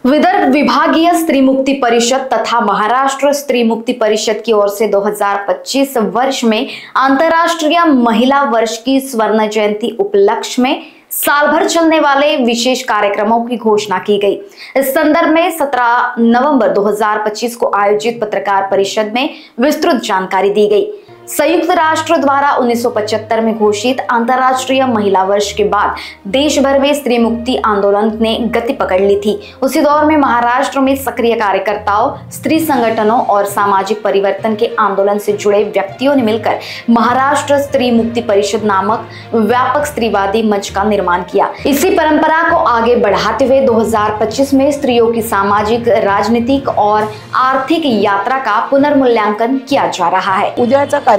विदर्भ विभागीय स्त्री मुक्ति परिषद तथा महाराष्ट्र स्त्री मुक्ति परिषद की ओर से 2025 वर्ष में अंतर्राष्ट्रीय महिला वर्ष की स्वर्ण जयंती उपलक्ष्य में साल भर चलने वाले विशेष कार्यक्रमों की घोषणा की गई। इस संदर्भ में 17 नवंबर 2025 को आयोजित पत्रकार परिषद में विस्तृत जानकारी दी गई। संयुक्त राष्ट्र द्वारा 1975 में घोषित अंतर्राष्ट्रीय महिला वर्ष के बाद देश भर में स्त्री मुक्ति आंदोलन ने गति पकड़ ली थी। उसी दौर में महाराष्ट्र में सक्रिय कार्यकर्ताओं, स्त्री संगठनों और सामाजिक परिवर्तन के आंदोलन से जुड़े व्यक्तियों ने मिलकर महाराष्ट्र स्त्री मुक्ति परिषद नामक व्यापक स्त्रीवादी मंच का निर्माण किया। इसी परंपरा को आगे बढ़ाते हुए 2025 में स्त्रियों की सामाजिक, राजनीतिक और आर्थिक यात्रा का पुनर्मूल्यांकन किया जा रहा है। उद्याचा कार्यक्रम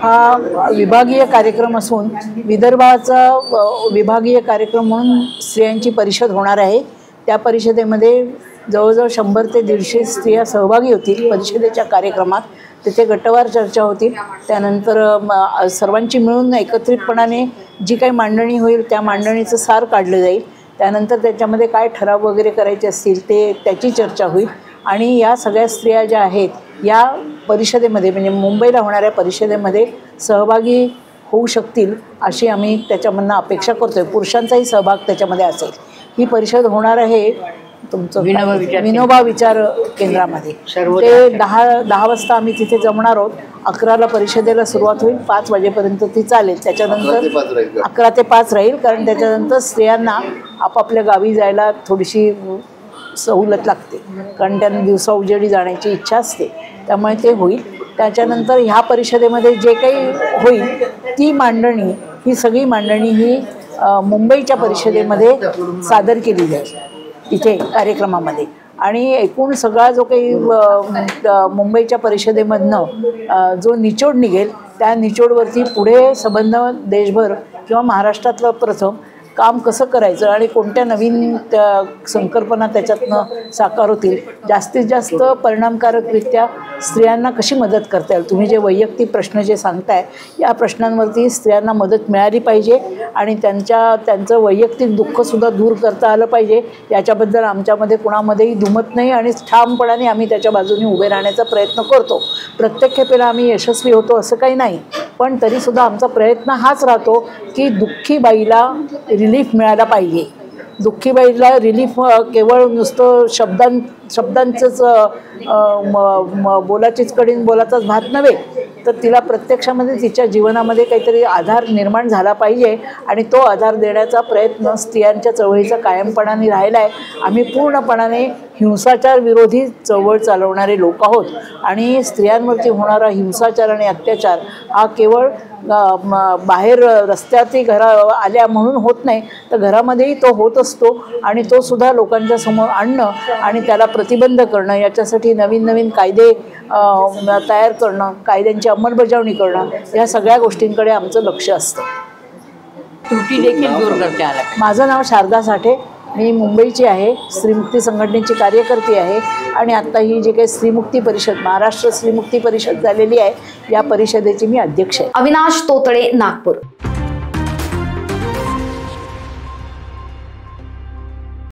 हा विभागीय कार्यक्रम असून विदर्भाचा विभागीय कार्यक्रम म्हणून स्त्रियांची परिषद होणार आहे। त्या परिषदेमध्ये जवळजवळ 100 ते 150 स्त्रिया सहभागी होतील। परिषदेच्या कार्यक्रमात तिथे गटवार चर्चा होतील। त्यानंतर सर्वांची मिळून एकत्रितपणाने जी काही मांडणी होईल त्या मांडणीचं सार काढलं जाईल। त्यानंतर त्याच्यामध्ये काय ठराव वगैरे करायचे असतील त्याची चर्चा होईल आणि या सगळ्या स्त्रिया ज्या आहेत या परिषदेमध्ये म्हणजे मुंबईला होणाऱ्या परिषदेमध्ये सहभागी होऊ शकतील अशी आम्ही त्याच्यामधून अपेक्षा करतोय। पुरुषांचाही सहभाग त्याच्यामध्ये असेल। ही परिषद होणार आहे तुमचं विनोबा विचार केंद्रामध्ये। ते 10 वाजता आम्ही तिथे जमणार आहोत। 11ला परिषदेला सुरुवात होईल, 5 वाजेपर्यंत ती चालेल। त्याच्यानंतर 11 ते 5 राहील, कारण त्याच्यानंतर स्त्रियांना आपापल्या गावी जायला थोडीशी सवलत लागते, कारण त्यांना दिवसा उजेडी जाण्याची इच्छा असते, त्यामुळे ते होईल। त्याच्यानंतर ह्या परिषदेमध्ये जे काही होईल ती मांडणी, ही सगळी मांडणी ही मुंबईच्या परिषदेमध्ये सादर केली जाईल इथे कार्यक्रमामध्ये। आणि एकूण सगळा जो काही मुंबईच्या परिषदेमधनं जो निचोड निघेल त्या निचोडवरती पुढे संबंध देशभर किंवा महाराष्ट्रातलं प्रथम काम कसं करायचं आणि कोणत्या नवीन संकल्पना त्याच्यातनं साकार होतील, जास्तीत जास्त परिणामकारकरित्या स्त्रियांना कशी मदत करता येईल। तुम्ही जे वैयक्तिक प्रश्न जे सांगताय या प्रश्नांवरती स्त्रियांना मदत मिळाली पाहिजे आणि त्यांचं वैयक्तिक दुःखसुद्धा दूर करता आलं पाहिजे। याच्याबद्दल आमच्यामध्ये कुणामध्येही दुमत नाही आणि ठामपणाने आम्ही त्याच्या बाजूने उभे राहण्याचा प्रयत्न करतो। प्रत्येक खेपेला आम्ही यशस्वी होतो असं काही नाही, पण तरीसुद्धा आमचा प्रयत्न हाच राहतो की दुःखी बाईला रिलीफ मिळाला पाहिजे। दुःखी बाईला रिलीफ केवळ नुसतं शब्दांचंच बोलाचीच कडीन बोलाचाच भात नव्हे, तर तिला प्रत्यक्षामध्ये तिच्या जीवनामध्ये काहीतरी आधार निर्माण झाला पाहिजे आणि तो आधार देण्याचा प्रयत्न स्त्रियांच्या चळवळीचा कायमपणाने राहिला आहे। आम्ही पूर्णपणाने हिंसाचार विरोधी चळवळ चालवणारे लोक आहोत आणि स्त्रियांवरती होणारा हिंसाचार आणि अत्याचार हा केवळ बाहेर रस्त्यावरती आल्या म्हणून होत नाही, तर घरामध्येही तो होत असतो आणि तो सुद्धा लोकांच्या समोर आणणं आणि त्याला प्रतिबंध करणं, याच्यासाठी नवीन कायदे तयार करणं, कायद्यांची अंमलबजावणी करणं, या सगळ्या गोष्टींकडे आमचं लक्ष असतं। त्रुटी देखील दूर करते आला। माझं नाव शारदा साठे, मी मुंबईची आहे, स्त्रीमुक्ती संघटनेची कार्यकर्ती आहे आणि आत्ता ही जी काही स्त्रीमुक्ती परिषद, महाराष्ट्र स्त्रीमुक्ती परिषद झालेली आहे, या परिषदेची मी अध्यक्ष आहे। अविनाश तोतळे, नागपूर।